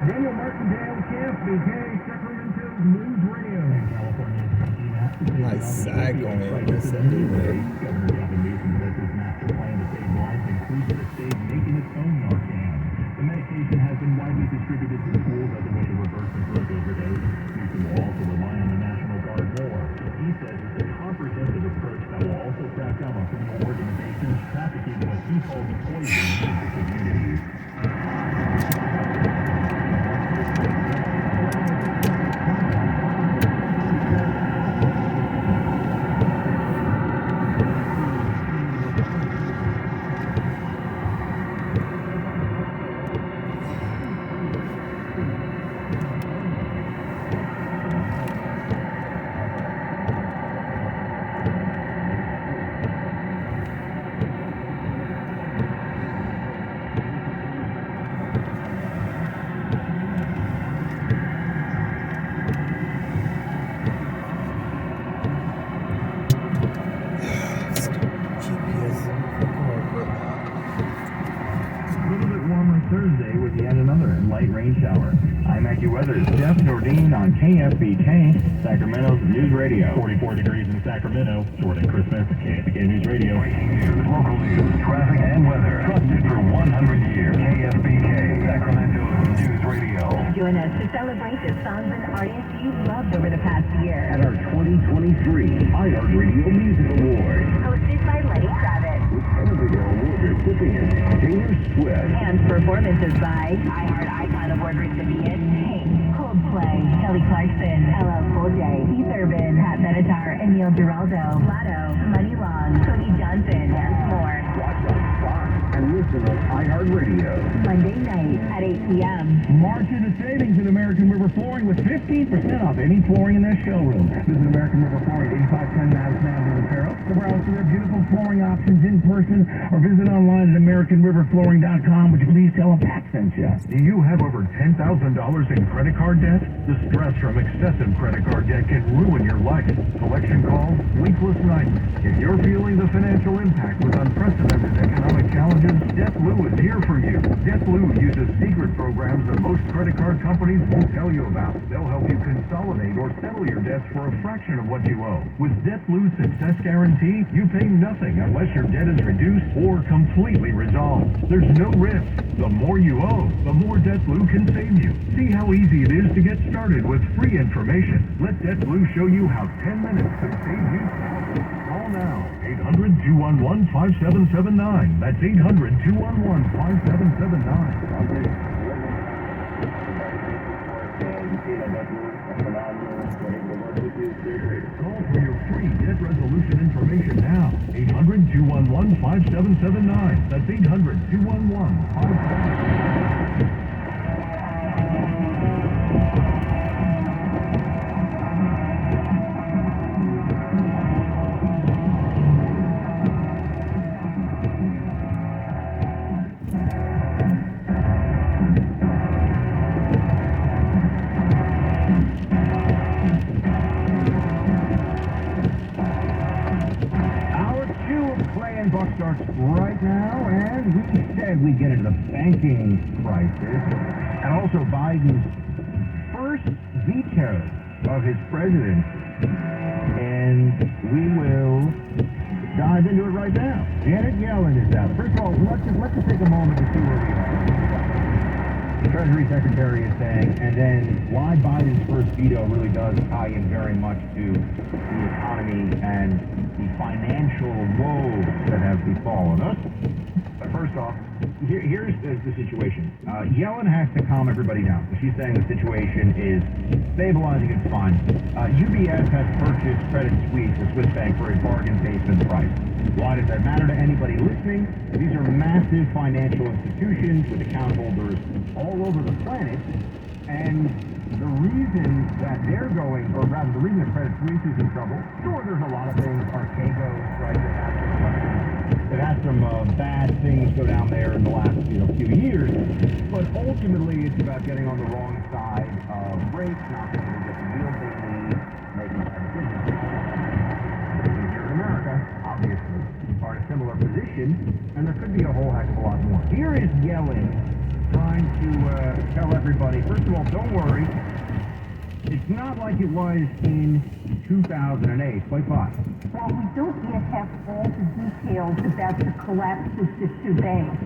Daniel Martindale, KFBK, Sacramento's News Radio. Nice sag on it. What's that do, man? Governor Gavin Newsom says his master plan to save lives includes the state making its own Narcan. The medication has been widely distributed to schools as a way to reverse the drug overdose. Newsom will also rely on the National Guard more. He says it's a comprehensive approach that will also crack down on criminal organizations trafficking what he calls poison into communities. Thursday with yet another light rain shower. I'm AccuWeather's Jeff Nordine on KFBK, Sacramento's News Radio. 44 degrees in Sacramento. Short and crisp at KFBK News Radio. Local news, traffic, and weather. Trusted for 100 years. KFBK, Sacramento's News Radio. Join us to celebrate the songs and artists you've loved over the past year. At our 2023 iHeartRadio Music Awards. Hosted by Lenny Kravitz. With Television Award recipient Taylor Swift. And performances by iHeart Icon Award recipient Pink, Coldplay, Kelly Clarkson, LL Cool J, Keith Urban, Pat Benatar, Emil Giraldo, Lotto, Money Long, Cody Johnson, and more. Watch on Fox and listen on iHeartRadio. Monday night at 8 p.m. March into savings at American River Flooring with 15% off any flooring in their showroom. Visit American River Flooring, 8510 Madison Avenue in Carroll. To browse for their beautiful flooring options in person or visit online at AmericanRiverFlooring.com. Would you please tell them Pat sent you? Do you have over $10,000 in credit card debt? The stress from excessive credit card debt can ruin your life. Collection calls, sleepless nights. If you're feeling the financial impact with unprecedented economic challenges, JetBlue is here for you. JetBlue uses secret programs that most credit card companies won't tell you about. They'll help you consolidate or settle your debts for a fraction of what you owe. With JetBlue's Success Guarantee, you pay nothing unless your debt is reduced or completely resolved. There's no risk. The more you owe, the more JetBlue can save you. See how easy it is to get started with free information. Let JetBlue show you how 10 minutes could save you thousands. Call now. 800-211-5779. That's 800-211-5779. Call for your free debt resolution information now. 800-211-5779. That's 800-211-5779. Buck starts right now, and we said we get into the banking crisis, and also Biden's first veto of his presidency, and we will dive into it right now. Janet Yellen is out. First of all, let's just take a moment to see where we are. The Treasury Secretary is saying, and then why Biden's first veto really does tie in very much to the economy and the financial woes that have befallen us. But first off, here's the situation. Yellen has to calm everybody down. She's saying the situation is stabilizing, it's fine. UBS has purchased Credit Suisse, the Swiss bank, for a bargain basement price. Why does that matter to anybody listening? These are massive financial institutions with account holders all over the planet, and the reason that they're going, or rather the reason that Credit Suisse is in trouble, sure, there's a lot of things, Archegos, right, that had some bad things go down there in the last few years, but ultimately it's about getting on the wrong side of rates, not being able to get the deals they need, making bad decisions. Here in America, obviously, are in a similar position, and there could be a whole heck of a lot more. Here is Yellen trying to tell everybody, first of all, don't worry. It's not like it was in 2008. Play 5. While we don't yet have all the details about the collapse of the two banks,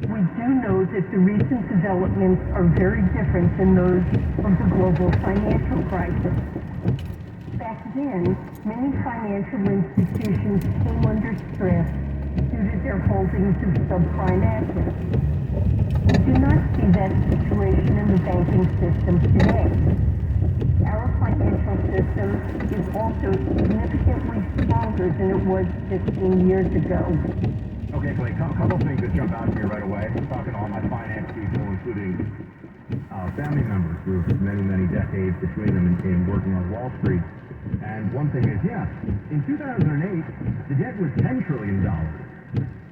we do know that the recent developments are very different than those of the global financial crisis. Back then, many financial institutions came under stress due to their holdings of subprime assets. We do not see that situation in the banking system today. Our financial system is also significantly stronger than it was 15 years ago. Okay, Clay, a couple things that jump out to me right away. I'm talking to all my finance people, including family members who have many, many decades between them in working on Wall Street. And one thing is, yeah, in 2008, the debt was $10 trillion.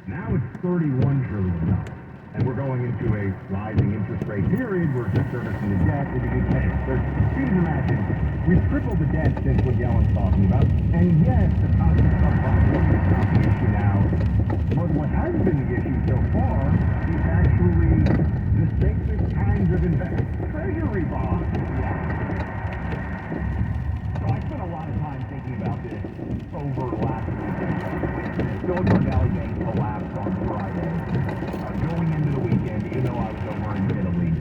Now it's $31 trillion. And we're going into a rising interest rate period. We're just servicing the debt. It is chaos. You can imagine, we've tripled the debt since what Yellen's talking about. And yes, the cost of subprime is not the issue now. But what has been the issue so far is actually the safest kinds of investment. Treasury bonds. So I spent a lot of time thinking about this over last weekend. Silicon Valley Bank collapsed on Friday. Going into the weekend, even though I was over in Italy,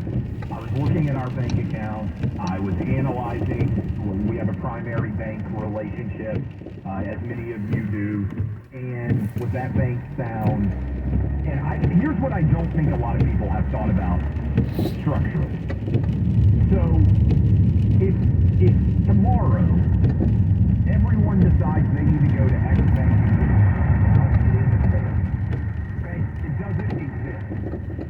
I was looking at our bank account. I was analyzing. We have a primary bank relationship, as many of you do. And was that bank sound? And here's what I don't think a lot of people have thought about structurally. So if tomorrow everyone decides they need to go to X bank, it doesn't exist.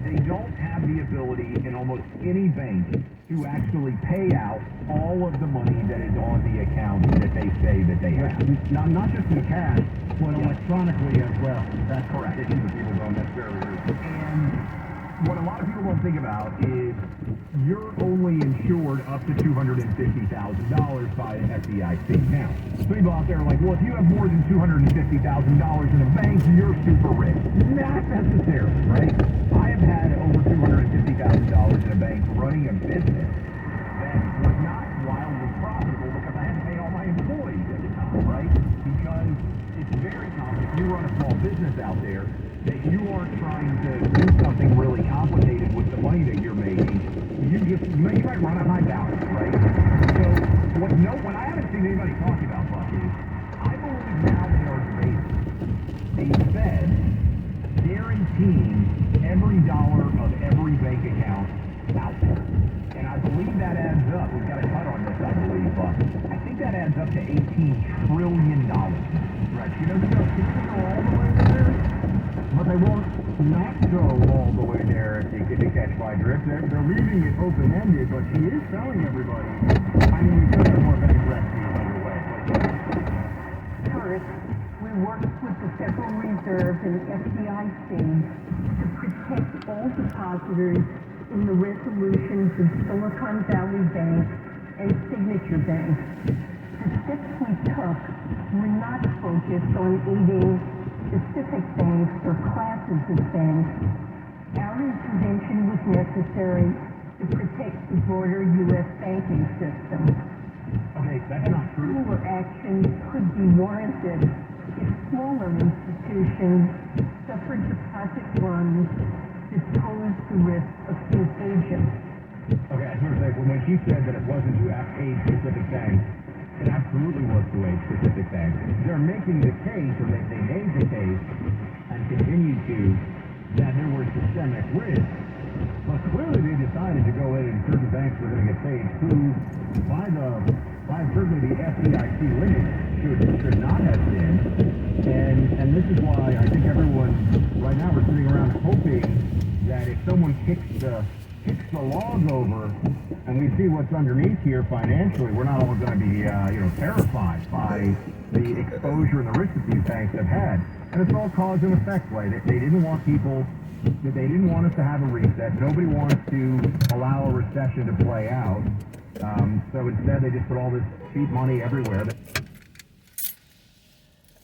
They don't have the ability in almost any bank to actually pay out all of the money that is on the account that they say that they have. Not just in cash, but electronically as well. That's correct. That people don't necessarily do. And what a lot of people don't think about is you're only insured up to $250,000 by FDIC. Now, people out there are like, well, if you have more than $250,000 in a bank, you're super rich. Not necessarily, right? I have had over $250,000 in a bank running a business that was not wildly profitable because I had to pay all my employees at the time, right? Because it's very common if you run a small business out there that you aren't trying to do something really complicated with the money that you're making. You might run a high balance, right? So what I haven't seen anybody talking about, Buck, is I believe now they are debating the Fed guaranteeing every dollar of every bank account out there. And I believe that adds up. We've got a cut on this, I believe, Buck. I think that adds up to $18 trillion. Right. She doesn't go all the way there, but they won't not go all the way there if they catch my drift. They're leaving it open-ended, but she is telling everybody, I mean, we could have more bank rescues underway. First, we worked with the Federal Reserve and FDIC to protect all depositors in the resolutions of Silicon Valley Bank and Signature Bank. The steps we took were not focused on aiding specific banks or classes of banks. Our intervention was necessary to protect the broader U.S. banking system. Okay, that's not true. Similar actions could be warranted if smaller institutions suffered deposit runs that pose the risk of contagion. Okay, I was going to say, when she said that it wasn't to a specific bank, it absolutely was to a specific bank. They're making the case, or they made the case, and continue to, that there were systemic risks, but clearly they decided to go in and certain banks were going to get paid who, by certainly the FDIC limit, should not have been. And this is why I think everyone, right now we're sitting around hoping that if someone kicks the log over and we see what's underneath here financially, we're not all going to be terrified by the exposure and the risk that these banks have had. And it's all cause and effect way. They didn't want people, they didn't want us to have a reset. Nobody wants to allow a recession to play out. So instead they just put all this cheap money everywhere.